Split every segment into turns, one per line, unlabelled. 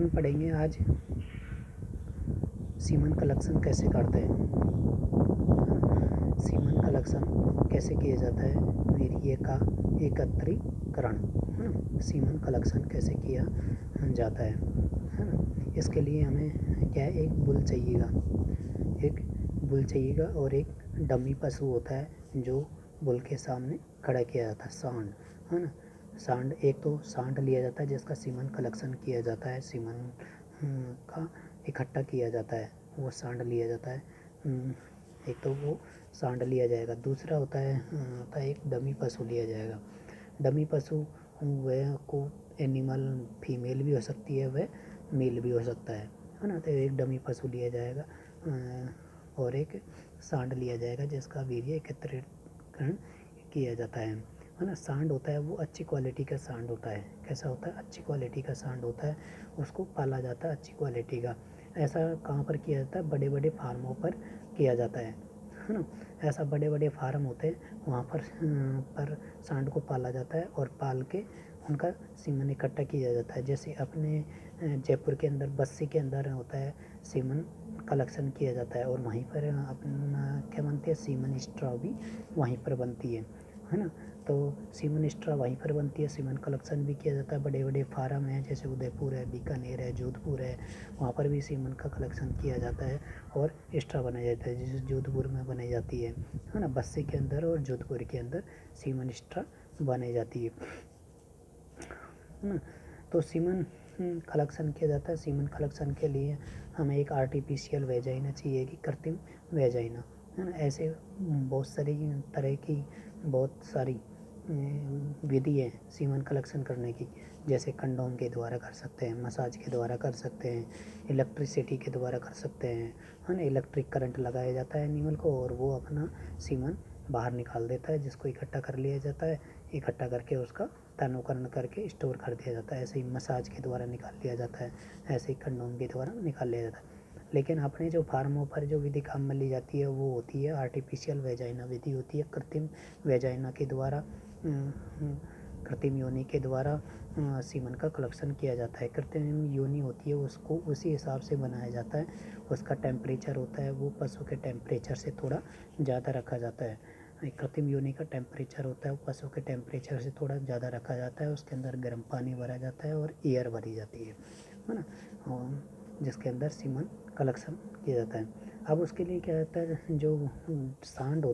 अपन पढ़ेंगे आज semen collection कैसे करते हैं। सीमन कलेक्शन कैसे किया जाता है, वीर्य का एकत्रीकरण, है ना। सीमन कलेक्शन कैसे किया जाता है ना। इसके लिए हमें क्या है, एक बुल चाहिएगा और एक डमी पशु होता है जो बुल के सामने खड़ा किया जाता है, सांड, है ना। सांड, एक तो सांड लिया जाता है जिसका सीमन कलेक्शन किया जाता है, सीमन का इकट्ठा किया जाता है, वो सांड लिया जाता है। एक तो वो सांड लिया जाएगा, दूसरा होता है एक डमी पशु लिया जाएगा। डमी पशु वह को एनिमल फीमेल भी हो सकती है, वह मेल भी हो सकता है ना। तो एक डमी पशु लिया जाएगा और एक सांड लिया जाएगा जिसका वीर्य एकत्रीकरण किया जाता है ना। सांड होता है वो अच्छी क्वालिटी का सांड होता है। कैसा होता है, अच्छी क्वालिटी का सांड होता है, उसको पाला जाता है अच्छी क्वालिटी का। ऐसा कहाँ पर किया जाता है, बड़े बड़े फार्मों पर किया जाता है ना। ऐसा बड़े बड़े फार्म होते हैं, वहाँ पर सांड को पाला जाता है और पाल के उनका सीमन इकट्ठा किया जाता है। जैसे अपने जयपुर के अंदर बस्सी के अंदर होता है, सीमन कलेक्शन किया जाता है और वहीं पर अपना क्या बनती है, सीमन स्ट्रॉ भी वहीं पर बनती है ना। तो सीमन स्ट्रॉ वहीं पर बनती है, सीमन कलेक्शन भी किया जाता है। बड़े बड़े फार्म हैं जैसे उदयपुर है, बीकानेर है, जोधपुर है, वहाँ पर भी सीमन का कलेक्शन किया जाता है और स्ट्रॉ बनाया जाता है, जैसे जोधपुर में बनाई जाती है ना। बस्सी के अंदर और जोधपुर के अंदर सीमन स्ट्रॉ बनाई जाती है ना। तो सीमन कलेक्शन किया जाता है। सीमन कलेक्शन के लिए हमें एक आर्टिफिशियल वेजाइना चाहिए कि कृत्रिम वेजाइना, है ना। ऐसे बहुत सारी तरह की बहुत सारी विधि है सीमन कलेक्शन करने की। जैसे कंडोम के द्वारा कर सकते हैं, मसाज के द्वारा कर सकते हैं, इलेक्ट्रिसिटी के द्वारा कर सकते हैं, है ना। इलेक्ट्रिक करंट लगाया जाता है एनिमल को और वो अपना सीमन बाहर निकाल देता है, जिसको इकट्ठा कर लिया जाता है। इकट्ठा करके उसका तनुकरण करके स्टोर कर दिया जाता है। ऐसे ही मसाज के द्वारा निकाल लिया जाता है, ऐसे ही कंडोम के द्वारा निकाल लिया जाता है। लेकिन अपने जो फार्मों पर जो विधि काम में ली जाती है वो होती है आर्टिफिशियल वेजाइना विधि होती है। कृत्रिम वेजाइना के द्वारा कृत्रिम योनि के द्वारा सीमन का कलेक्शन किया जाता है। कृत्रिम योनि होती है उसको उसी हिसाब से बनाया जाता है, उसका टेम्परेचर होता है वो पशु के टेम्परेचर से थोड़ा ज़्यादा रखा जाता है। कृत्रिम योनि का टेम्परेचर होता है वो पशु के टेम्परेचर से थोड़ा ज़्यादा रखा जाता है, उसके अंदर गर्म पानी भरा जाता है और एयर भरी जाती है ना, और जिसके अंदर सीमन कलेक्शन किया जाता है। अब उसके लिए क्या होता है, जो सांड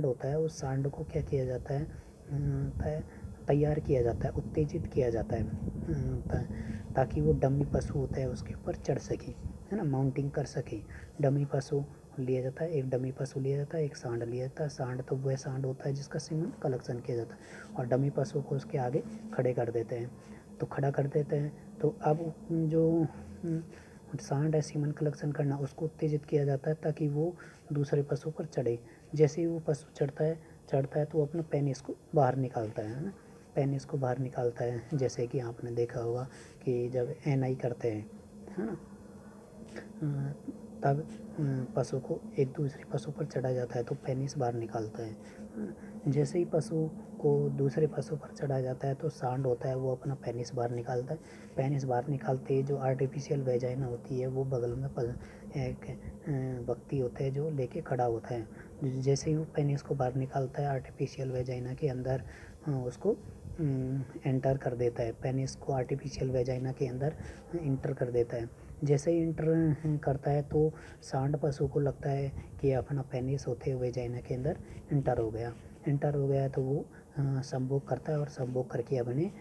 होता है उस सांड को क्या किया जाता है, तैयार किया जाता है, उत्तेजित किया जाता है ताकि वो डमी पशु होता है उसके ऊपर चढ़ सके, है ना, माउंटिंग कर सके। डमी पशु लिया जाता है, एक डमी पशु लिया जाता है, एक सांड लिया जाता है। सांड तो वह सांड होता है जिसका सीमन कलेक्शन किया जाता है और डमी पशु को उसके आगे खड़े कर देते हैं। तो खड़ा कर देते हैं तो अब जो सांड है सीमन कलेक्शन करना उसको उत्तेजित किया जाता है ताकि वो दूसरे पशु पर चढ़े। जैसे ही वो पशु चढ़ता है तो वो अपना पेनिस को बाहर निकालता है ना, पेनिस को बाहर निकालता है। जैसे कि आपने देखा होगा कि जब एनआई करते हैं, है ना, तब पशु को एक दूसरे पशु पर चढ़ा जाता है तो पेनिस बाहर निकालता है। जैसे ही पशु को दूसरे पशु पर चढ़ा जाता है तो सांड होता है वो अपना पेनिस बाहर निकालता है। पेनिस बाहर निकालते ही जो आर्टिफिशियल वेजाइना होती है वो बगल में एक व्यक्ति होता है जो लेके खड़ा होता है। जैसे ही वो पेनिस को बाहर निकालता है आर्टिफिशियल वेजाइना के अंदर उसको एंटर कर देता है, पेनिस को आर्टिफिशियल वेजाइना के अंदर इंटर कर देता है। जैसे ही इंटर करता है तो सांड पशु को लगता है कि अपना पेनिस होते हुए वेजाइना के अंदर इंटर हो गया तो वो संभोग करता है और संभोग करके अपने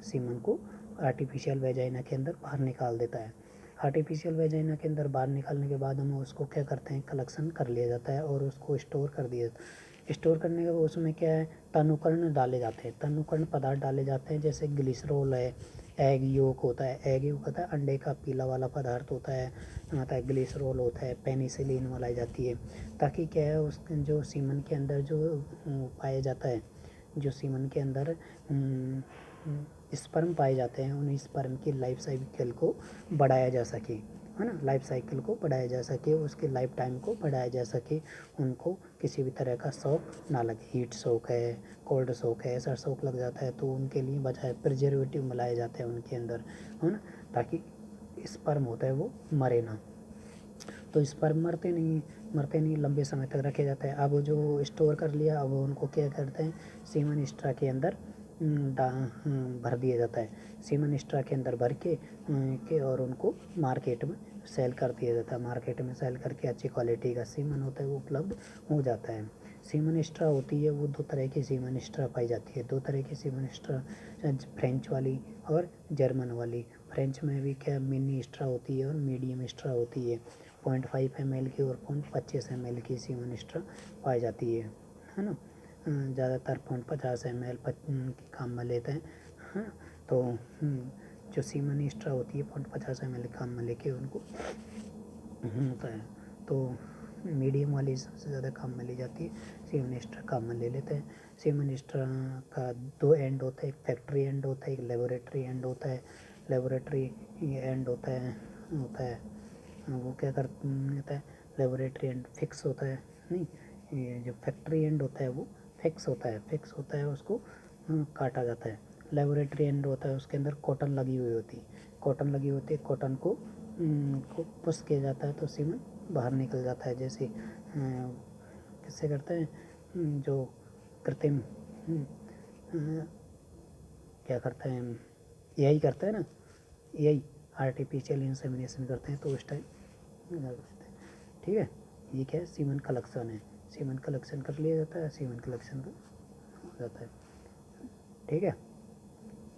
सीमन को आर्टिफिशियल वेजाइना के अंदर बाहर निकाल देता है। आर्टिफिशियल वेजाइना के अंदर बाहर निकालने के बाद हम उसको क्या करते हैं, कलेक्शन कर लिया जाता है और उसको स्टोर कर दिया। स्टोर करने के बाद उसमें क्या है, तनुकरण डाले जाते हैं, तनुकरण पदार्थ डाले जाते हैं। जैसे ग्लिसरॉल है, एग योक होता है, एग योक होता है अंडे का पीला वाला पदार्थ होता है ग्लिसरॉल होता है, पेनिसिलिन मिलाई जाती है ताकि क्या है उस जो सीमन के अंदर जो पाया जाता है, जो सीमन के अंदर स्पर्म पाए जाते हैं उन स्पर्म की लाइफ साइकिल को बढ़ाया जा सके, है ना, लाइफ साइकिल को बढ़ाया जा सके, उसके लाइफ टाइम को बढ़ाया जा सके, उनको किसी भी तरह का शौक ना लगे। हीट शौक है, कोल्ड शौक है, ऐसा शौक लग जाता है तो उनके लिए बजाय प्रिजर्वेटिव मिलाए जाते हैं उनके अंदर, है ना, ताकि स्पर्म होता है वो मरे ना। तो स्पर्म मरते नहीं, लंबे समय तक रखे जाते हैं। अब वो जो स्टोर कर लिया, अब उनको क्या करते हैं, सीमन स्ट्रा के अंदर भर दिया जाता है। सीमन स्ट्रा के अंदर भर के और उनको मार्केट में सेल कर दिया जाता है। मार्केट में सेल करके अच्छी क्वालिटी का सीमन होता है वो उपलब्ध हो जाता है। सीमन स्ट्रा होती है वो 2 तरह की सीमन स्ट्रा पाई जाती है। 2 तरह की सीमन स्ट्रा, फ्रेंच वाली और जर्मन वाली। फ्रेंच में भी क्या मिनी स्ट्रा होती है और मीडियम स्ट्रा होती है। 0.5 ml की और 0.25 ml की सीमन स्ट्रा पाई जाती है ना। ज़्यादातर 0.50 ml की काम में लेते हैं, हाँ। तो जो सीमन स्ट्रा होती है 0.50 ml काम में लेके उनको होता है। तो मीडियम वाली सबसे ज़्यादा काम में ली जाती है, सीमन स्ट्रा काम में ले लेते हैं। सीमन स्ट्रा का 2 एंड होता है, एक फैक्ट्री एंड होता है, एक लेबोरेटरी एंड होता है। लेबोरेटरी एंड होता है वो क्या करता है, लेबोरेटरी एंड फिक्स होता है, नहीं, ये जो फैक्ट्री एंड होता है वो फिक्स होता है उसको काटा जाता है। लेबोरेटरी एंड होता है उसके अंदर कॉटन लगी हुई होती है, कॉटन को पुश किया जाता है तो सीमन बाहर निकल जाता है। जैसे किससे करते हैं, जो कृत्रिम क्या करते हैं, यही करते हैं ना, यही आर्टिफिशियल इंसेमिनेशन करते हैं तो उस टाइम कर देते हैं। ठीक है, ये क्या है, सीमन कलेक्शन है। सीमन कलेक्शन कर लिया जाता है, सीमन कलेक्शन हो जाता है। ठीक है।